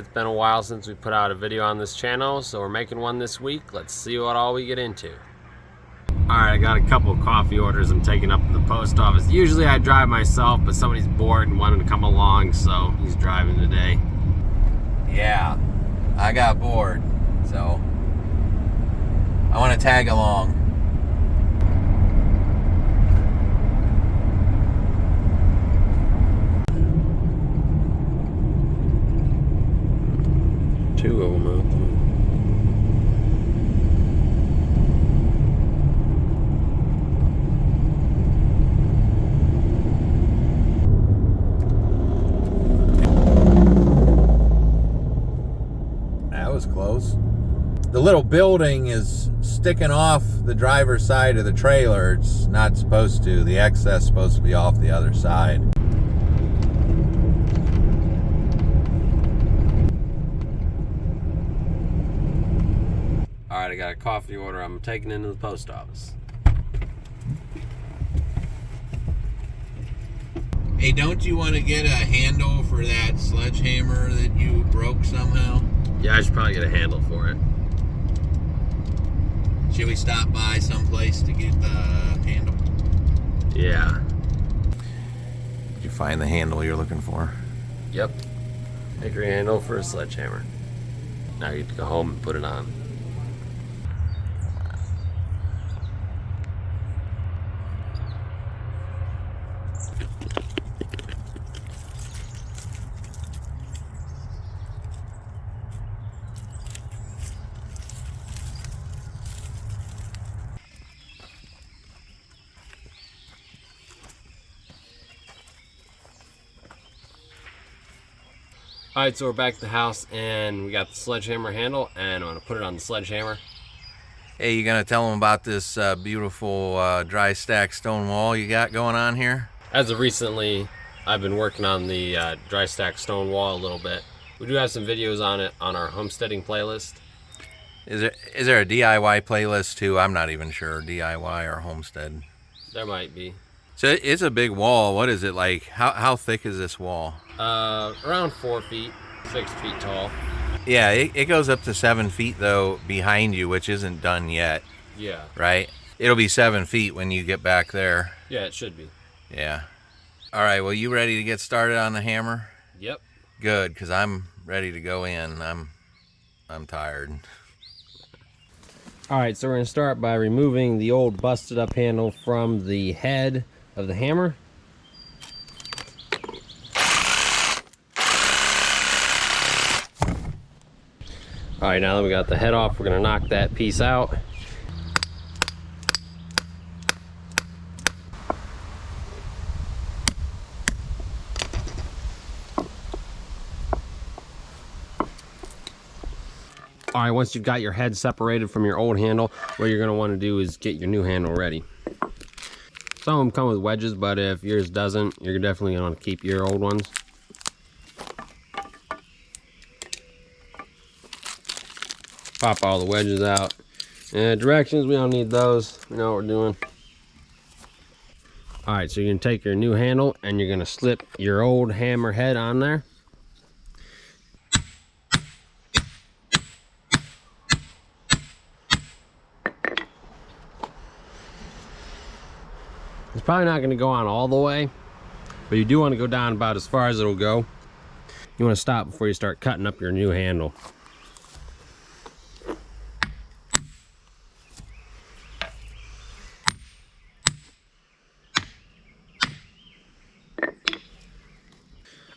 it's been a while since we put out a video on this channel, so we're making one this week. Let's see what all we get into. Alright, I got a couple of coffee orders I'm taking up to the post office. Usually I drive myself, but somebody's bored and wanted to come along, so he's driving today. Yeah, I got bored, so I want to tag along. Two of them out there. That was close. The little building is sticking off the driver's side of the trailer. It's not supposed to. The excess is supposed to be off the other side. Alright, I got a coffee order I'm taking into the post office. Hey, don't you want to get a handle for that sledgehammer that you broke somehow? Yeah, I should probably get a handle for it. Should we stop by someplace to get the handle? Yeah. Did you find the handle you're looking for? Yep. Hickory handle for a sledgehammer. Now you get to go home and put it on. Alright, so we're back at the house and we got the sledgehammer handle and I'm going to put it on the sledgehammer. Hey, you gonna tell them about this beautiful dry stack stone wall you got going on here? As of recently, I've been working on the dry stack stone wall a little bit. We do have some videos on it on our homesteading playlist. Is there a DIY playlist too? I'm not even sure, DIY or homestead. There might be. So it's a big wall. What is it like? How thick is this wall? Around 4 feet, 6 feet tall. Yeah, it goes up to 7 feet though behind you, which isn't done yet. Yeah. Right? It'll be 7 feet when you get back there. Yeah, it should be. Yeah. All right, well, you ready to get started on the hammer? Yep. Good, because I'm ready to go in. I'm tired. Alright, so we're going to start by removing the old busted up handle from the head of the hammer. Alright, now that we got the head off, we're going to knock that piece out. Alright, once you've got your head separated from your old handle, what you're going to want to do is get your new handle ready. Some of them come with wedges, but if yours doesn't, you're definitely going to want to keep your old ones. Pop all the wedges out. And directions, we don't need those. We know what we're doing. Alright, so you're going to take your new handle and you're going to slip your old hammer head on there. It's probably not going to go on all the way, but you do want to go down about as far as it'll go. You want to stop before you start cutting up your new handle.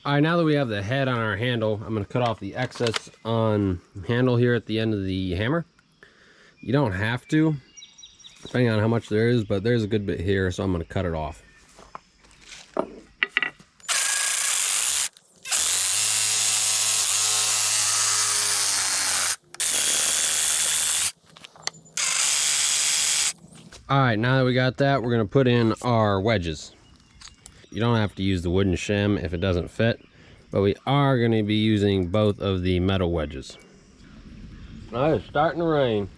Alright, now that we have the head on our handle, I'm going to cut off the excess on handle here at the end of the hammer. You don't have to, depending on how much there is, but there's a good bit here, so I'm going to cut it off. Alright, now that we got that, we're going to put in our wedges. You don't have to use the wooden shim if it doesn't fit, but we are going to be using both of the metal wedges. Alright, it's starting to rain.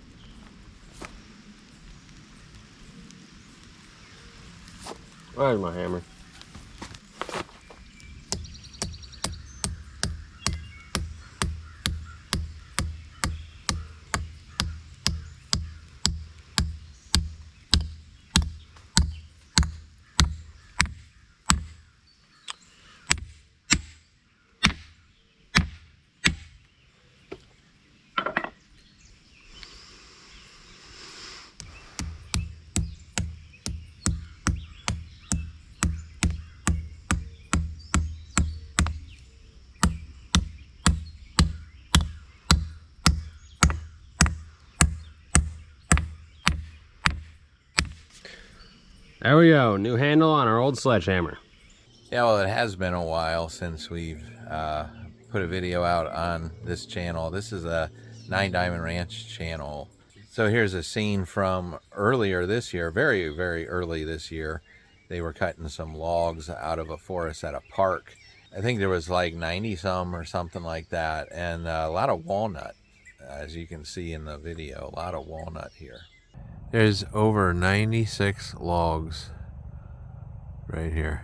Where's my hammer? There we go, new handle on our old sledgehammer. Yeah, well, it has been a while since we've put a video out on this channel. This is a 9 Diamond Ranch channel. So here's a scene from earlier this year, very, very early this year. They were cutting some logs out of a forest at a park. I think there was like 90 some or something like that, and a lot of walnut, as you can see in the video, a lot of walnut here. There's over 96 logs right here.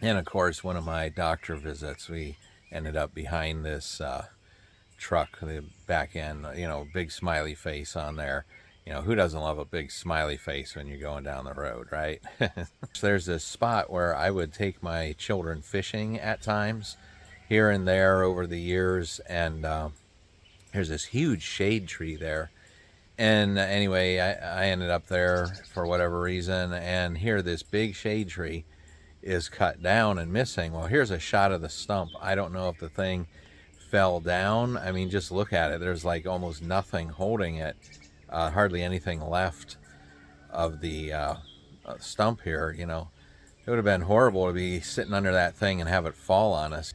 And of course, one of my doctor visits, we ended up behind this truck, the back end, you know, big smiley face on there. You know, who doesn't love a big smiley face when you're going down the road, right? So there's this spot where I would take my children fishing at times, here and there over the years, and there's this huge shade tree there. And anyway, I ended up there for whatever reason, and here this big shade tree is cut down and missing. Well, here's a shot of the stump. I don't know if the thing fell down. I mean, just look at it. There's like almost nothing holding it, hardly anything left of the stump here. You know, it would have been horrible to be sitting under that thing and have it fall on us.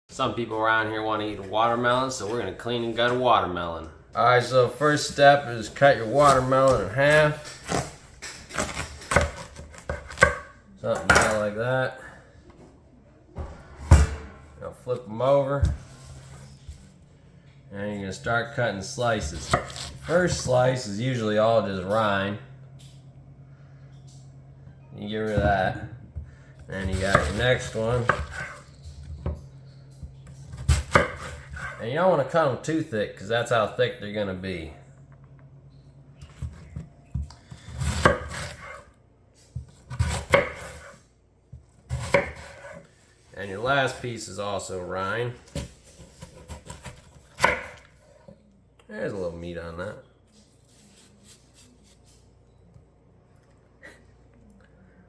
Some people around here want to eat watermelon, so we're going to clean and gut a watermelon. Alright, so first step is cut your watermelon in half. Something about like that. Now flip them over. And you're going to start cutting slices. First slice is usually all just rind. You get rid of that. Then you got your next one. And you don't want to cut them too thick because that's how thick they're going to be. And your last piece is also rind. There's a little meat on that.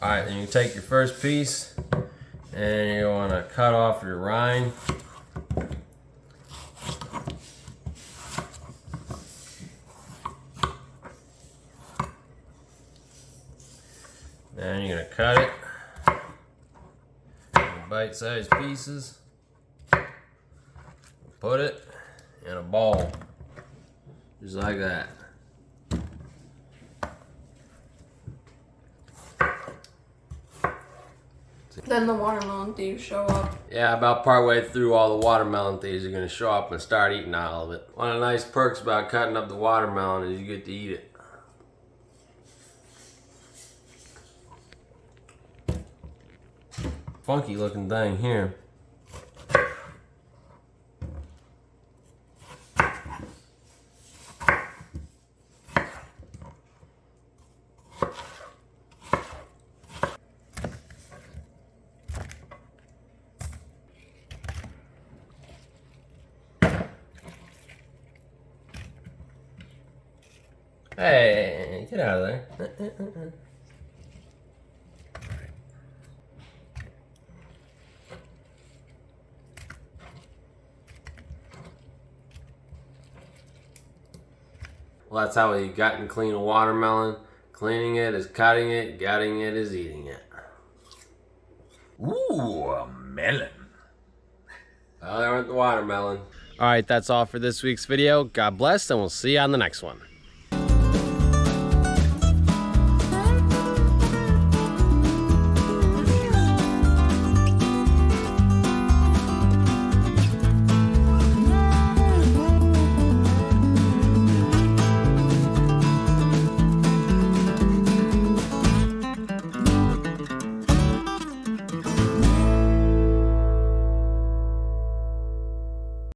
Alright, then you take your first piece and you want to cut off your rind. And you're gonna cut it into bite-sized pieces. Put it in a bowl, just like that. Then the watermelon thieves show up. Yeah, about partway through, all the watermelon thieves are gonna show up and start eating all of it. One of the nice perks about cutting up the watermelon is you get to eat it. Funky looking thing here. Hey, get out of there. Well, that's how we gut and clean a watermelon. Cleaning it is cutting it, gutting it is eating it. Ooh, a melon. Well, there went the watermelon. All right, that's all for this week's video. God bless, and we'll see you on the next one.